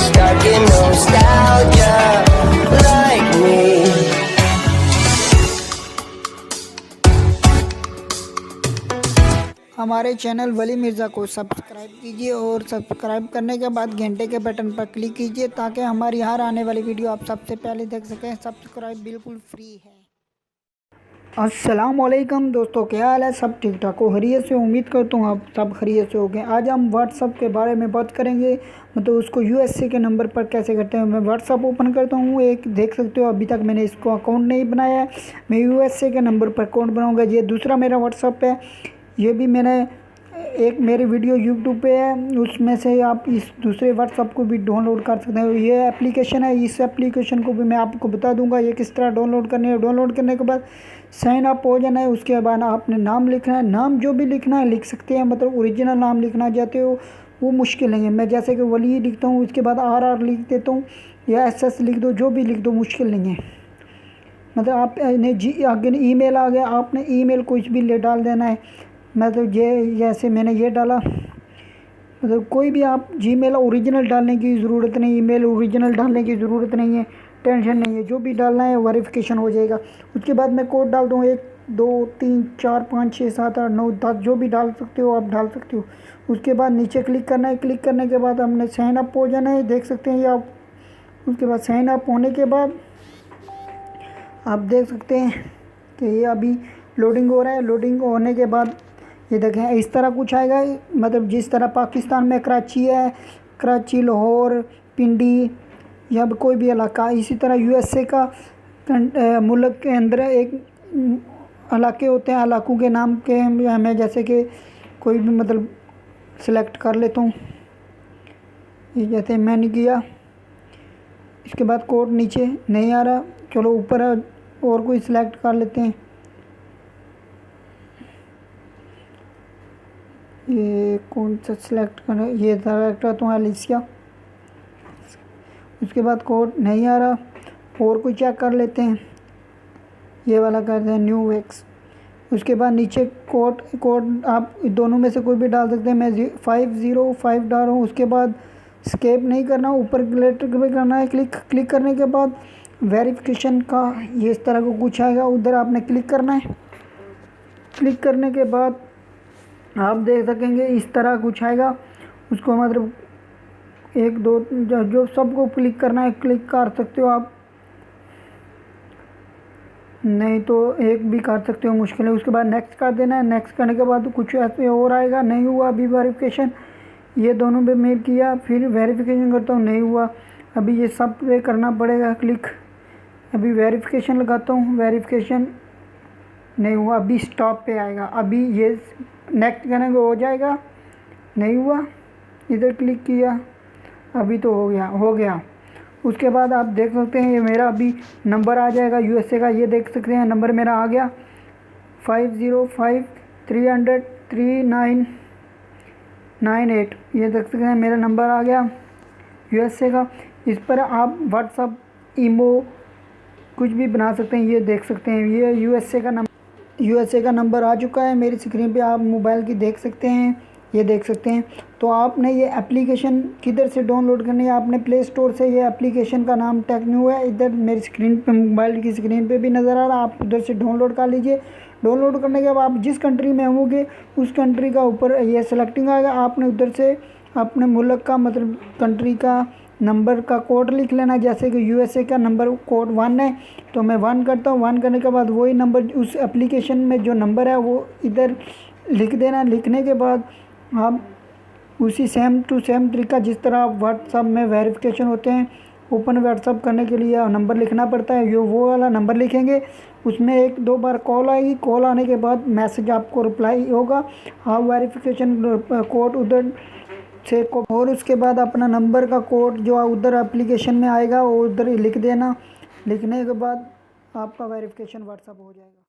stuck in nostalgia like me. हमारे channel वली मिर्ज़ा को subscribe कीजिए और सब्सक्राइब करने के बाद घंटे के बटन पर क्लिक कीजिए ताकि हमारी हर आने वाली वीडियो आप सबसे पहले देख सकें। सब्सक्राइब बिल्कुल फ्री है। अस्सलाम वालेकुम दोस्तों, क्या हाल है? सब ठीक ठाक हो? खैरियत से? उम्मीद करता हूँ आप सब खैरियत से हो गए। आज हम व्हाट्सअप के बारे में बात करेंगे, मतलब उसको यूएसए के नंबर पर कैसे करते हैं। मैं व्हाट्सअप ओपन करता हूँ, एक देख सकते हो अभी तक मैंने इसको अकाउंट नहीं बनाया है। मैं यूएसए के नंबर पर अकाउंट बनाऊँगा। ये दूसरा मेरा व्हाट्सअप है, ये भी मैंने एक मेरी वीडियो यूट्यूब पे है, उसमें से आप इस दूसरे व्हाट्सअप को भी डाउनलोड कर सकते हैं। ये एप्लीकेशन है, इस एप्लीकेशन को भी मैं आपको बता दूंगा ये किस तरह डाउनलोड करनी है। डाउनलोड करने के बाद साइन अप हो जाना है। उसके बाद आपने नाम लिखना है, नाम जो भी लिखना है लिख सकते हैं, मतलब ओरिजिनल नाम लिखना चाहते हो वो मुश्किल नहीं है। मैं जैसे कि वली लिखता हूँ, उसके बाद आर लिख देता हूँ या एस लिख दो, जो भी लिख दो मुश्किल नहीं है। मतलब आपने आगे ईमेल आ गया, आपने ईमेल कुछ भी ले डाल देना है। मतलब ये जैसे मैंने ये डाला, मतलब कोई भी आप जीमेल ओरिजिनल डालने की ज़रूरत नहीं, ईमेल ओरिजिनल डालने की ज़रूरत नहीं है, टेंशन नहीं है। जो भी डालना है वेरिफिकेशन हो जाएगा। उसके बाद मैं कोड डाल दूँ 1 2 3 4 5 6 7 8 9 10, जो भी डाल सकते हो आप डाल सकते हो। उसके बाद नीचे क्लिक करना है। क्लिक करने के बाद हमने साइन अप हो जाना है, देख सकते हैं ये आप। उसके बाद साइन अप होने के बाद आप देख सकते हैं कि ये अभी लोडिंग हो रहा है। लोडिंग होने के बाद ये देखें इस तरह कुछ आएगा, मतलब जिस तरह पाकिस्तान में कराची है, कराची, लाहौर, पिंडी या कोई भी इलाका, इसी तरह यूएसए का मुल्क के अंदर एक इलाके होते हैं। इलाकों के नाम के मैं जैसे कि कोई भी मतलब सिलेक्ट कर लेता हूँ, ये जैसे मैंने किया। इसके बाद कोड नीचे नहीं आ रहा, चलो ऊपर और कोई सिलेक्ट कर लेते हैं। ये कौन सा सिलेक्ट करें, ये सिलेक्ट करता हूँ एलिसिया। उसके बाद कोड नहीं आ रहा, और कोई चेक कर लेते हैं, ये वाला करते हैं न्यू वेक्स। उसके बाद नीचे कोड आप दोनों में से कोई भी डाल सकते हैं। मैं 505 डाल रहा हूँ। उसके बाद स्केप नहीं करना, ऊपर लेटर पे करना है। क्लिक करने के बाद वेरिफिकेशन का ये इस तरह का कुछ आएगा, उधर आपने क्लिक करना है। क्लिक करने के बाद आप देख सकेंगे इस तरह कुछ आएगा। उसको मतलब 1 2 जो सबको क्लिक करना है क्लिक कर सकते हो आप, नहीं तो एक भी कर सकते हो, मुश्किल है। उसके बाद नेक्स्ट कर देना है। नेक्स्ट करने के बाद कुछ ऐसे और आएगा, नहीं हुआ अभी वेरिफिकेशन। ये दोनों पे मैं किया, फिर वेरिफिकेशन करता हूँ, नहीं हुआ। अभी ये सब पे करना पड़ेगा क्लिक। अभी वेरिफिकेशन लगाता हूँ, वेरिफिकेशन नहीं हुआ, अभी स्टॉप पे आएगा। अभी ये नेक्स्ट करेंगे हो जाएगा, नहीं हुआ, इधर क्लिक किया, अभी तो हो गया। उसके बाद आप देख सकते हैं ये मेरा अभी नंबर आ जाएगा यूएसए का। ये देख सकते हैं नंबर मेरा आ गया 5053003998। ये देख सकते हैं मेरा नंबर आ गया यूएसए का। इस पर आप व्हाट्सअप, ईमो कुछ भी बना सकते हैं। ये देख सकते हैं ये यूएसए का नंबर आ चुका है मेरी स्क्रीन पे, आप मोबाइल की देख सकते हैं, ये देख सकते हैं। तो आपने ये एप्लीकेशन किधर से डाउनलोड करनी है? आपने प्ले स्टोर से, ये एप्लीकेशन का नाम टेक्न्यू है, इधर मेरी स्क्रीन पे, मोबाइल की स्क्रीन पे भी नज़र आ रहा है, आप उधर से डाउनलोड कर लीजिए। डाउनलोड करने के बाद आप जिस कंट्री में होंगे उस कंट्री का ऊपर ये सेलेक्टिंग आएगा। आपने उधर से अपने मुल्क का, मतलब कंट्री का नंबर का कोड लिख लेना। जैसे कि यूएसए का नंबर कोड 1 है, तो मैं 1 करता हूँ। 1 करने के बाद वही नंबर उस एप्लीकेशन में जो नंबर है वो इधर लिख देना। लिखने के बाद आप उसी सेम टू सेम तरीका, जिस तरह आप व्हाट्सअप में वेरिफिकेशन होते हैं, ओपन व्हाट्सअप करने के लिए नंबर लिखना पड़ता है, वो वाला नंबर लिखेंगे। उसमें 1 2 बार कॉल आएगी, कॉल आने के बाद मैसेज आपको रिप्लाई होगा, हाँ वेरिफिकेशन कोड उधर से को, और उसके बाद अपना नंबर का कोड जो उधर एप्लीकेशन में आएगा वो उधर लिख देना। लिखने के बाद आपका वेरिफिकेशन व्हाट्सअप हो जाएगा।